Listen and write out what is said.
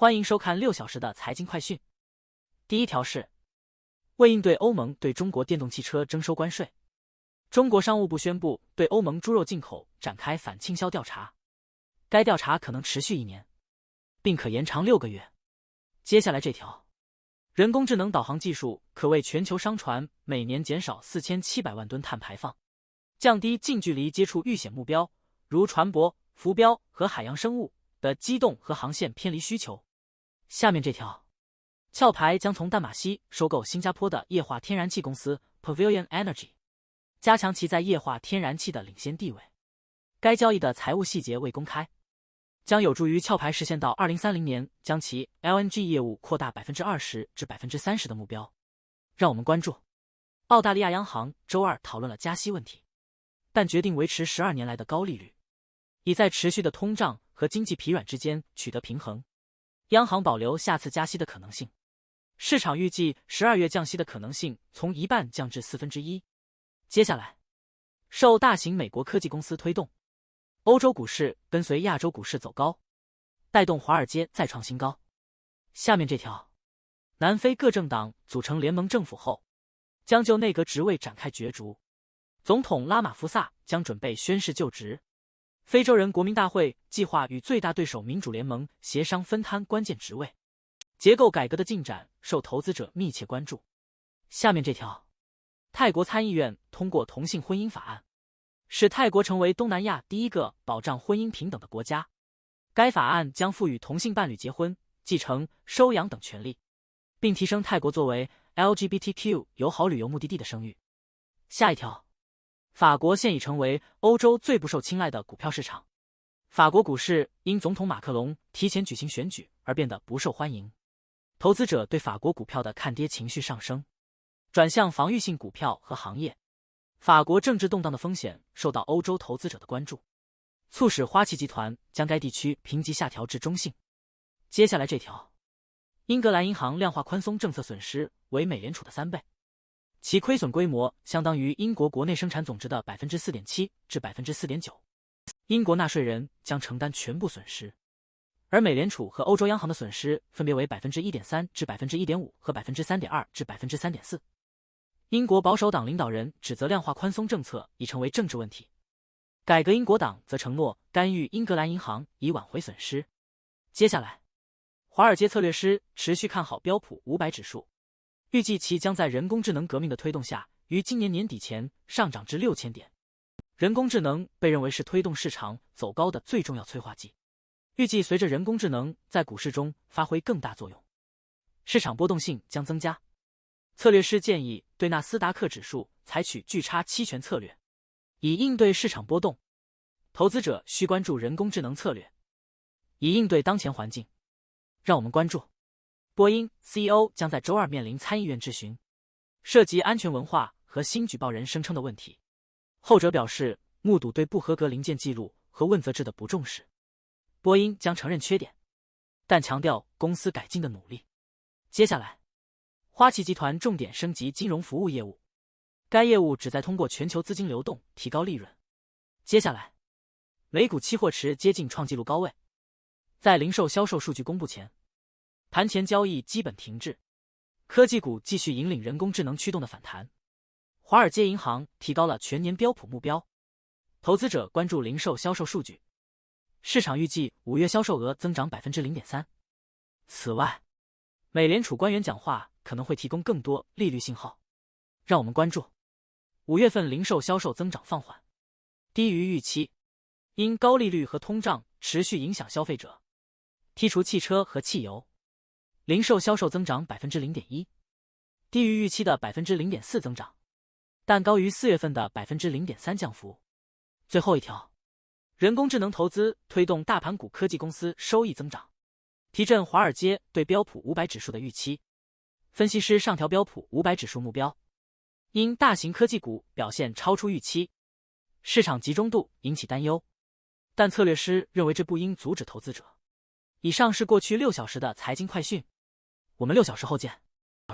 欢迎收看6小时的财经快讯。第一条是，为应对欧盟对中国电动汽车征收关税，中国商务部宣布对欧盟猪肉进口展开反倾销调查，该调查可能持续1年，并可延长6个月。接下来这条，人工智能导航技术可为全球商船每年减少4700万吨碳排放，降低近距离接触遇险目标，如船舶、浮标和海洋生物的机动和航线偏离需求。下面这条，壳牌将从淡马锡收购新加坡的液化天然气公司 Pavilion Energy， 加强其在液化天然气的领先地位。该交易的财务细节未公开，将有助于壳牌实现到2030年将其 LNG 业务扩大20%至30%的目标。让我们关注，澳大利亚央行周二讨论了加息问题，但决定维持12年来的高利率，以在持续的通胀和经济疲软之间取得平衡。央行保留下次加息的可能性，市场预计12月降息的可能性从一半降至1/4。接下来，受大型美国科技公司推动，欧洲股市跟随亚洲股市走高，带动华尔街再创新高。下面这条，南非各政党组成联盟政府后，将就内阁职位展开角逐，总统拉马福萨将准备宣誓就职。非洲人国民大会计划与最大对手民主联盟协商分摊关键职位，结构改革的进展受投资者密切关注。下面这条，泰国参议院通过同性婚姻法案，使泰国成为东南亚第一个保障婚姻平等的国家。该法案将赋予同性伴侣结婚、继承、收养等权利，并提升泰国作为 LGBTQ 友好旅游目的地的声誉。下一条，法国现已成为欧洲最不受青睐的股票市场。法国股市因总统马克龙提前举行选举而变得不受欢迎，投资者对法国股票的看跌情绪上升，转向防御性股票和行业。法国政治动荡的风险受到欧洲投资者的关注，促使花旗集团将该地区评级下调至中性。接下来这条，英格兰银行量化宽松政策损失为美联储的3倍。其亏损规模相当于英国国内生产总值的 4.7% 至 4.9%， 英国纳税人将承担全部损失，而美联储和欧洲央行的损失分别为 1.3% 至 1.5% 和 3.2% 至 3.4%。 英国保守党领导人指责量化宽松政策已成为政治问题，改革英国党则承诺干预英格兰银行以挽回损失。接下来，华尔街策略师持续看好标普500指数，预计其将在人工智能革命的推动下，于今年年底前上涨至6000点。人工智能被认为是推动市场走高的最重要催化剂，预计随着人工智能在股市中发挥更大作用，市场波动性将增加。策略师建议对纳斯达克指数采取巨差期权策略，以应对市场波动。投资者需关注人工智能策略，以应对当前环境。让我们关注，波音 CEO 将在周二面临参议院质询，涉及安全文化和新举报人声称的问题。后者表示目睹对不合格零件记录和问责制的不重视。波音将承认缺点，但强调公司改进的努力。接下来，花旗集团重点升级金融服务业务，该业务旨在通过全球资金流动提高利润。接下来，美股期货池接近创纪录高位，在零售销售数据公布前，盘前交易基本停滞，科技股继续引领人工智能驱动的反弹。华尔街银行提高了全年标普目标，投资者关注零售销售数据，市场预计5月销售额增长 0.3%。 此外，美联储官员讲话可能会提供更多利率信号。让我们关注5月份零售销售增长放缓，低于预期，因高利率和通胀持续影响消费者。剔除汽车和汽油，零售销售增长 0.1%， 低于预期的 0.4% 增长，但高于4月份的 0.3% 降幅。最后一条，人工智能投资推动大盘股科技公司收益增长，提振华尔街对标普500指数的预期。分析师上调标普500指数目标，因大型科技股表现超出预期，市场集中度引起担忧，但策略师认为这不应阻止投资者。以上是过去6小时的财经快讯，我们6小时后见。